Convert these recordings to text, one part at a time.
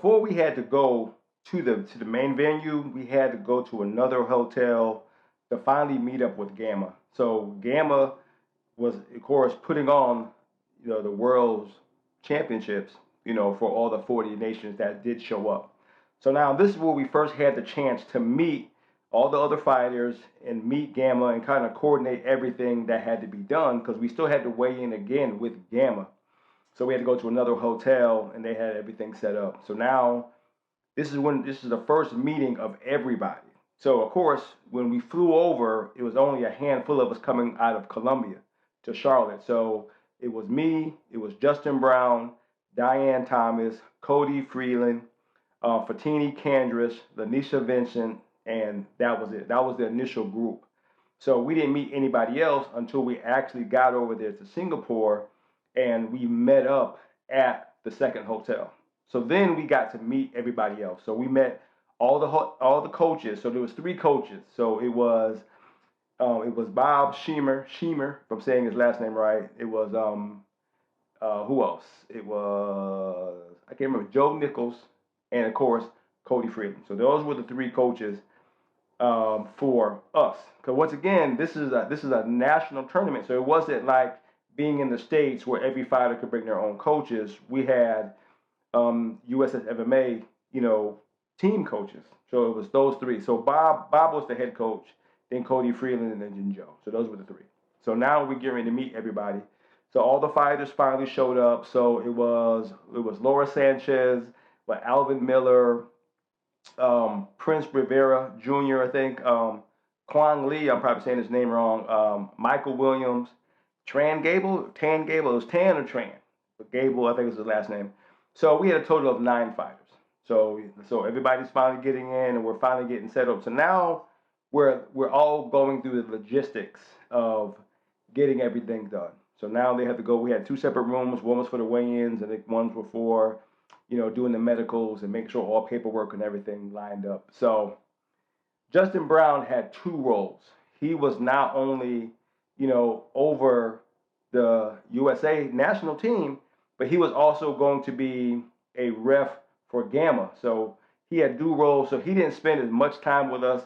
before we had to go to the main venue, we had to go to another hotel to finally meet up with Gamma. So Gamma was, of course, putting on, the world's championships, for all the 40 nations that did show up. So now this is where we first had the chance to meet all the other fighters and meet Gamma and kind of coordinate everything that had to be done because we still had to weigh in again with Gamma. So we had to go to another hotel and they had everything set up. So now this is the first meeting of everybody. So of course, when we flew over, it was only a handful of us coming out of Colombia to Charlotte. So it was me, it was Justin Brown, Diane Thomas, Cody Freeland, Fatini Candris, Lanisha Vincent, and that was it. That was the initial group. So we didn't meet anybody else until we actually got over there to Singapore and we met up at the second hotel. So then we got to meet everybody else. So we met all the coaches. So there was 3 coaches. So it was Bob Sheemer, if I'm saying his last name right. It was who else? It was, I can't remember, Joe Nichols, and of course Cody Freeland. So those were the 3 coaches for us. Because once again, this is a national tournament. So it wasn't like being in the States where every fighter could bring their own coaches. We had USS MMA, team coaches. So it was those 3. So Bob was the head coach, then Cody Freeland, and then Joe. So those were the 3. So now we're getting ready to meet everybody. So all the fighters finally showed up. So it was Laura Sanchez, Alvin Miller, Prince Rivera Jr., I think, Kwang Lee, I'm probably saying his name wrong, Michael Williams, Tan Gable, it was Tan or Tran, but Gable, I think was his last name. So we had a total of 9 fighters. So everybody's finally getting in, and we're finally getting set up. So now we're all going through the logistics of getting everything done. So now they have to go. We had 2 separate rooms. One was for the weigh-ins, and ones were for, doing the medicals and making sure all paperwork and everything lined up. So Justin Brown had 2 roles. He was not only, over the USA national team, but he was also going to be a ref for Gamma. So he had dual roles. So he didn't spend as much time with us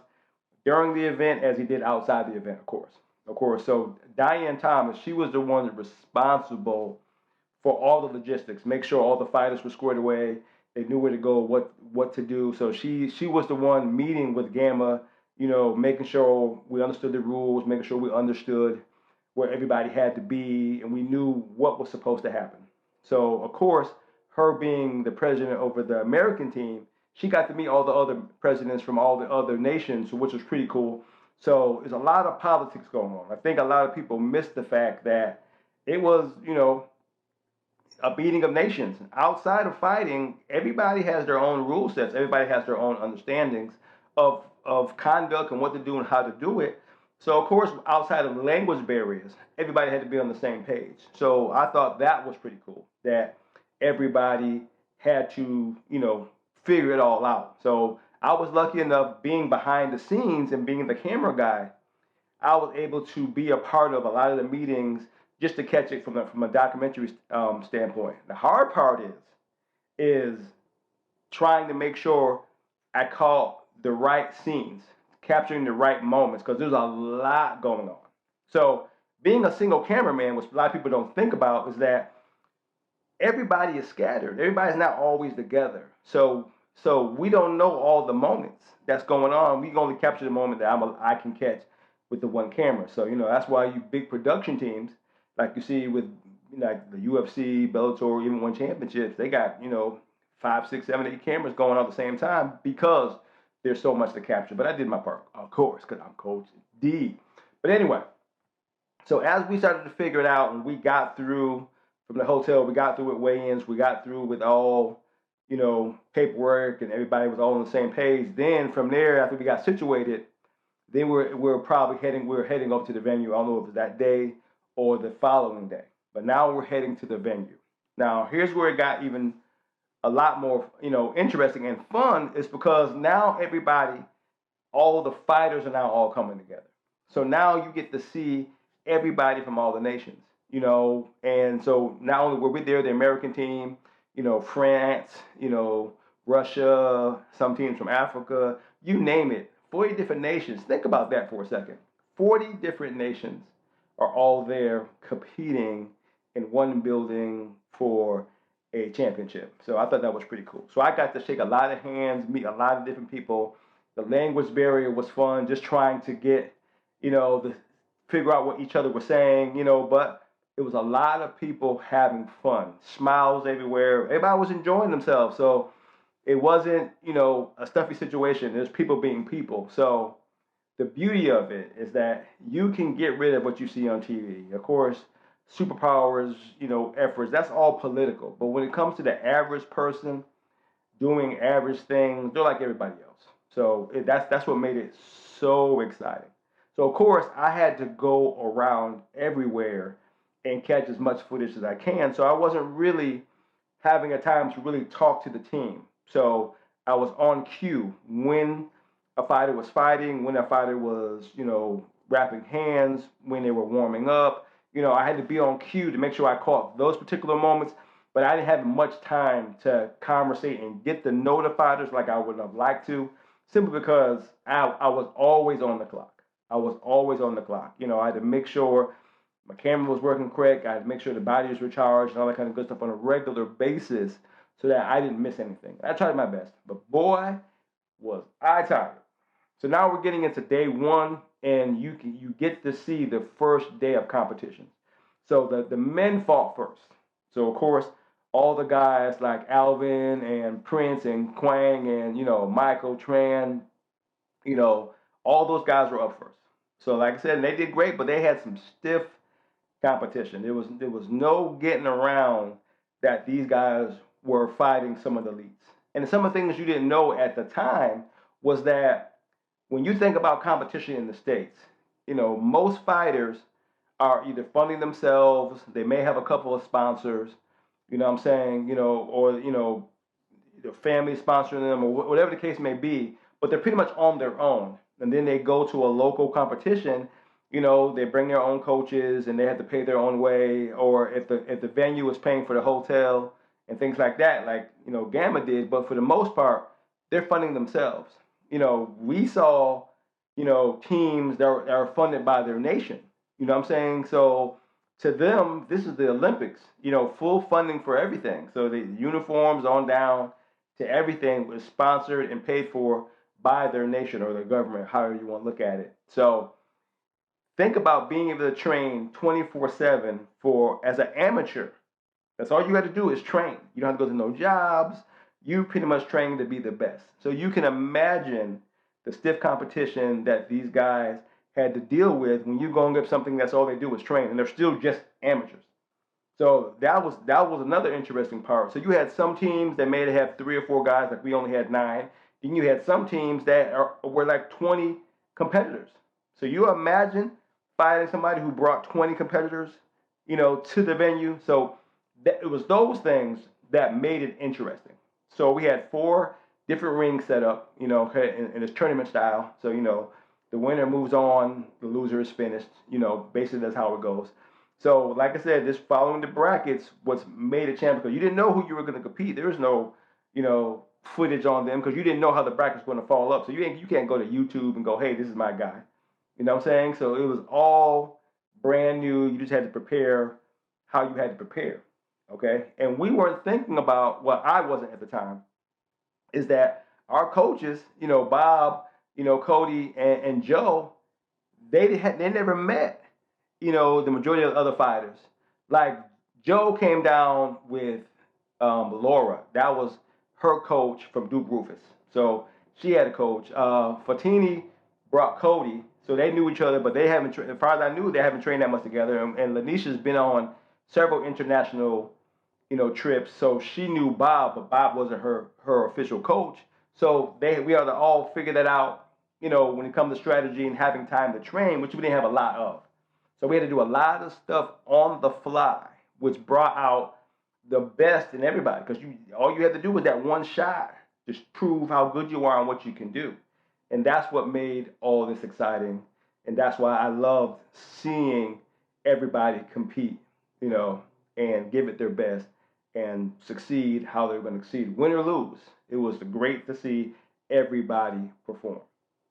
during the event as he did outside the event, of course. So Diane Thomas, she was the one responsible for all the logistics, make sure all the fighters were squared away, they knew where to go, what to do. So she was the one meeting with Gamma, making sure we understood the rules, making sure we understood where everybody had to be, and we knew what was supposed to happen. So of course, her being the president over the American team, she got to meet all the other presidents from all the other nations, which was pretty cool. So there's a lot of politics going on. I think a lot of people miss the fact that it was, a meeting of nations. Outside of fighting, everybody has their own rule sets. Everybody has their own understandings of conduct and what to do and how to do it. So of course, outside of language barriers, everybody had to be on the same page. So I thought that was pretty cool, that everybody had to, figure it all out. So I was lucky enough being behind the scenes and being the camera guy. I was able to be a part of a lot of the meetings just to catch it from a documentary standpoint. The hard part is trying to make sure I caught the right scenes, capturing the right moments, because there's a lot going on. So being a single cameraman, which a lot of people don't think about, is that everybody is scattered. Everybody's not always together. So we don't know all the moments that's going on. We only capture the moment that I can catch with the one camera. So that's why you big production teams, like you see with like the UFC, Bellator, even One Championships, they got 5, 6, 7, 8 cameras going on at the same time because there's so much to capture. But I did my part, of course, because I'm Coach D. But anyway, so as we started to figure it out and we got through from the hotel, we got through with weigh-ins, we got through with all, paperwork, and everybody was all on the same page. Then from there, after we got situated, then we're heading up to the venue. I don't know if it's that day or the following day, but now we're heading to the venue. Now here's where it got even a lot more, interesting and fun, is because now everybody, all the fighters are now all coming together. So now you get to see everybody from all the nations, and so not only were we there, the American team, France, Russia, some teams from Africa, you name it, 40 different nations. Think about that for a second. 40 different nations are all there competing in one building for a championship. So I thought that was pretty cool. So I got to shake a lot of hands, meet a lot of different people. The language barrier was fun, just trying to get, the figure out what each other was saying, but it was a lot of people having fun, smiles everywhere. Everybody was enjoying themselves. So it wasn't, a stuffy situation. There's people being people. So the beauty of it is that you can get rid of what you see on TV. Of course, superpowers, efforts, that's all political. But when it comes to the average person doing average things, they're like everybody else. So that's what made it so exciting. So of course, I had to go around everywhere and catch as much footage as I can. So I wasn't really having a time to really talk to the team. So I was on cue when a fighter was fighting, when a fighter was, wrapping hands, when they were warming up. I had to be on cue to make sure I caught those particular moments, but I didn't have much time to conversate and get to know the fighters like I would have liked to, simply because I was always on the clock. I was always on the clock. I had to make sure my camera was working correct. I had to make sure the batteries were charged and all that kind of good stuff on a regular basis so that I didn't miss anything. I tried my best, but boy, was I tired. So now we're getting into day one, and you get to see the first day of competitions. So the men fought first. So of course, all the guys like Alvin and Prince and Quang and Michael Tran, all those guys were up first. So like I said, they did great, but they had some stiff competition. There was no getting around that these guys were fighting some of the elites. And some of the things you didn't know at the time was that when you think about competition in the States, most fighters are either funding themselves, they may have a couple of sponsors, you know what I'm saying, or, their family sponsoring them or whatever the case may be, but they're pretty much on their own. And then they go to a local competition, they bring their own coaches and they have to pay their own way, or if the venue is paying for the hotel and things like that, like, Gamma did, but for the most part, they're funding themselves. We saw, teams that are funded by their nation. You know what I'm saying? So to them, this is the Olympics, full funding for everything. So the uniforms on down to everything was sponsored and paid for by their nation or their government, however you want to look at it. So think about being able to train 24/7 for as an amateur. That's all you got to do is train. You don't have to go to no jobs. You pretty much train to be the best. So you can imagine the stiff competition that these guys had to deal with when you go and get something that's all they do is train, and they're still just amateurs. So that was another interesting part. So you had some teams that may have 3 or 4 guys, like we only had 9. Then you had some teams that were like 20 competitors. So you imagine fighting somebody who brought 20 competitors, to the venue. So it was those things that made it interesting. So we had 4 different rings set up, in this tournament style. So, the winner moves on, the loser is finished. Basically that's how it goes. So, like I said, just following the brackets was made a champion because you didn't know who you were going to compete. There was no, footage on them because you didn't know how the brackets were going to fall up. So you can't go to YouTube and go, hey, this is my guy. You know what I'm saying? So it was all brand new. You just had to prepare how you had to prepare. Okay. And we weren't thinking about, well, I wasn't at the time, is that our coaches, Bob, Cody and Joe, they never met, the majority of the other fighters. Like Joe came down with Laura. That was her coach from Duke Rufus. So she had a coach. Fatini brought Cody. So they knew each other, but they haven't, as far as I knew, they haven't trained that much together. And Lanisha's been on several international, trips. So she knew Bob, but Bob wasn't her official coach. So we had to all figure that out, when it comes to strategy and having time to train, which we didn't have a lot of. So we had to do a lot of stuff on the fly, which brought out the best in everybody. Because all you had to do was that one shot, just prove how good you are and what you can do. And that's what made all this exciting. And that's why I loved seeing everybody compete, and give it their best. and succeed how they're going to succeed, win or lose. It was great to see everybody perform.